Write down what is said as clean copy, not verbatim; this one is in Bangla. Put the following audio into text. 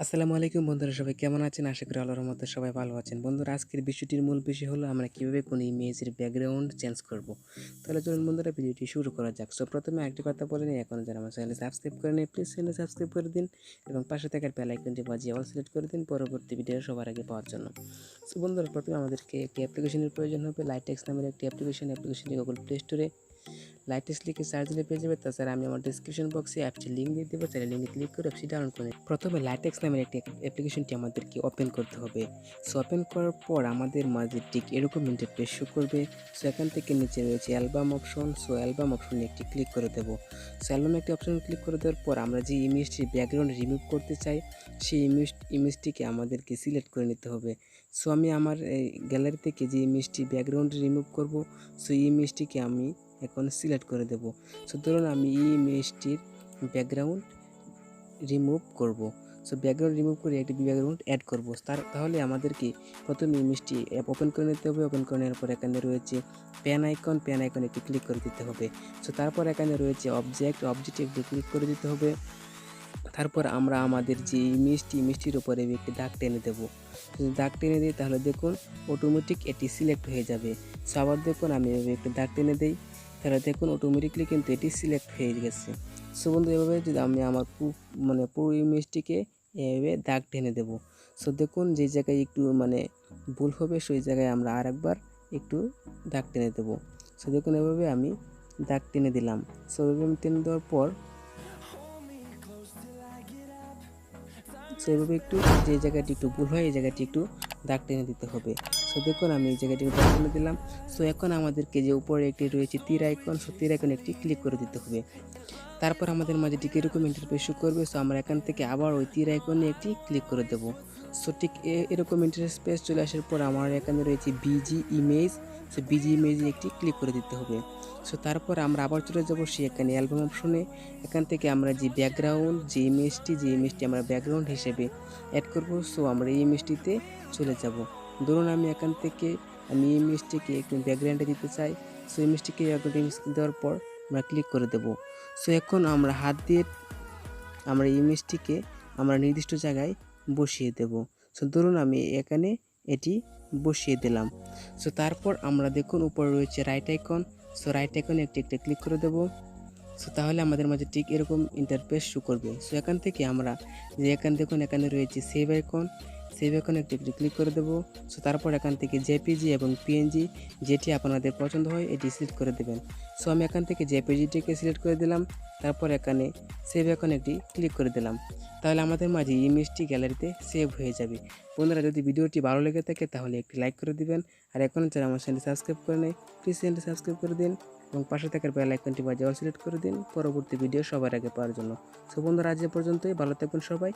আসসালামু আলাইকুম বন্ধুরা, সবাই কেমন আছেন? আশা করি আল্লাহর রহমতে সবাই ভালো আছেন। বন্ধুরা, আজকের বিষয়টির মূল বিষয় হলো আমরা কীভাবে কোনো ইমেজের ব্যাকগ্রাউন্ড চেঞ্জ করব। তাহলে চলুন বন্ধুরা, ভিডিওটি শুরু করা যাক। প্রথমে একটি কথা বলে নিই, এখন যারা আমার চ্যানেলে সাবস্ক্রাইব করে নিন, প্লিজ চ্যানেলে সাবস্ক্রাইব করে দিন এবং পাশে থাকার বেল আইকনটি বাজিয়ে অল সিলেক্ট করে দিন পরবর্তী ভিডিও সবার আগে পাওয়ার জন্য। বন্ধুরা, প্রথমে আমাদেরকে একটি অ্যাপ্লিকেশনের প্রয়োজন হবে। লাইটেক্স নামের একটি অ্যাপ্লিকেশনটি গুগল প্লে স্টোরে লাইটেস্ট লিখে সার্চ দিলে পেয়ে যাবে। তাছাড়া আমি আমার ডিসক্রিপশন বক্সে অ্যাপটির লিঙ্ক দিয়ে দেবো, তাহলে লিঙ্কে ক্লিক করে অ্যাপটি ডাউনলোড করে প্রথমে লাইটেক্স নামের একটি অ্যাপ্লিকেশনটি আমাদেরকে ওপেন করতে হবে। ওপেন করার পর আমাদের মাঝে ঠিক এরকম ইন্টারফেস শো করবে। এখান থেকে নিচে রয়েছে অ্যালবাম অপশন। অ্যালবাম অপশনে একটি ক্লিক করে দেবো। অ্যালবামে একটি অপশন ক্লিক করে দেওয়ার পর আমরা যে ইমেজটির ব্যাকগ্রাউন্ড রিমুভ করতে চাই সেই ইমেজটিকে আমাদেরকে সিলেক্ট করে নিতে হবে। আমি আমার গ্যালারি থেকে যে ইমেজটি ব্যাকগ্রাউন্ড রিমুভ করব, এই ইমেজটিকে আমি এখন সিলেক্ট করে দেব। ধরুন আমি এই ইমেজটির ব্যাকগ্রাউন্ড রিমুভ করব। ব্যাকগ্রাউন্ড রিমুভ করে একটি ব্যাকগ্রাউন্ড অ্যাড করব। তাহলে আমাদেরকে প্রথমে ইমেজটি ওপেন করে নিতে হবে। ওপেন করে নেওয়ার পর এখানে রয়েছে প্যান আইকন একটি ক্লিক করে দিতে হবে। তারপর এখানে রয়েছে অবজেক্টে একটি ক্লিক করে দিতে হবে। তারপর আমরা আমাদের যে ইমেজটির উপরে একটি দাগ টেনে দেবো। যদি দাগ টেনে দিই তাহলে দেখুন অটোমেটিক এটি সিলেক্ট হয়ে যাবে। আবার দেখুন আমি এভাবে একটি দাগ টেনে দিই, তাহলে দেখুন অটোমেটিকলি কিন্তু এটি সিলেক্ট হয়ে গেছে। বন্ধু, এভাবে যদি আমি আমার পুরো ইমেজটিকে এভাবে দাগ টেনে দেবো। দেখুন যে জায়গায় একটু ভুল হবে সেই জায়গায় আমরা আরেকবার একটু দাগ টেনে দেবো। দেখুন এভাবে আমি দাগ টেনে দিলাম। এভাবে আমি টেনে দেওয়ার পর এভাবে একটু যে জায়গাটি একটু ভুল হয় এই জায়গাটি একটু দাগ টেনে দিতে হবে। দেখুন আমি এই জায়গাটি দাগ টেনে দিলাম। এখন আমাদেরকে যে উপরে একটি রয়েছে তীর আইকন, তীর আইকনে একটি ক্লিক করে দিতে হবে। তারপর আমাদের মাঝে ঠিক এরকম ইন্টারফেস শো করবে। আমরা এখান থেকে আবার ওই তীর আইকনে একটি ক্লিক করে দেব। ঠিক এরকম ইন্টারফেস চলে আসার পর আমার এখানে রয়েছে বিজি ইমেজ। বিজি ইমেজে একটি ক্লিক করে দিতে হবে। তারপর আমরা আবার চলে যাব এখানে অ্যালবাম অপশনে। এখান থেকে আমরা যে ব্যাকগ্রাউন্ড যে ইমেজটি আমরা ব্যাকগ্রাউন্ড হিসেবে অ্যাড করব, আমরা এই ইমেজটিতে চলে যাব। ধরুন আমি এখান থেকে এই ইমেজটিকে একটু ব্যাকগ্রাউন্ডে দিতে চাই। ইমেজটিকে দেওয়ার পর আমরা ক্লিক করে দেব। এখন আমরা হাত দিয়ে আমরা ইমেজটিকে আমরা নির্দিষ্ট জায়গায় বসিয়ে দেব। ধরুন আমি এখানে এটি বসিয়ে দিলাম। তারপর আমরা দেখুন উপরে রয়েছে রাইট আইকন। রাইট আইকনে একটি ক্লিক করে দেব। তাহলে আমাদের মাঝে ঠিক এরকম ইন্টারফেস শো করবে। এখান থেকে আমরা দেখুন এখানে রয়েছে সেভ আইকনে একটি ক্লিক করে দেব। তারপর এখান থেকে জেপিজি এবং পিএনজি যেটি আপনাদের পছন্দ হয় এটি সিলেক্ট করে দেবেন। আমি এখান থেকে জেপিজিটিকে সিলেক্ট করে দিলাম। তারপর এখানে সেভ আইকনে একটি ক্লিক করে দিলাম। তাহলে আমাদের মাঝে ইমেজটি গ্যালারিতে সেভ হয়ে যাবে। বন্ধুরা, যদি ভিডিওটি ভালো লেগে থাকে তাহলে একটি লাইক করে দিবেন। আর এখন যারা আমার চ্যানেল সাবস্ক্রাইব করে নেয় প্লিজ চ্যানেলটি সাবস্ক্রাইব করে দিন এবং পাশে থাকার বেল আইকনটি বাজিয়ে অল সিলেক্ট করে দিন পরবর্তী ভিডিও সবার আগে পাওয়ার জন্য। বন্ধুরা, আজ এ পর্যন্তই। ভালো থাকবেন সবাই।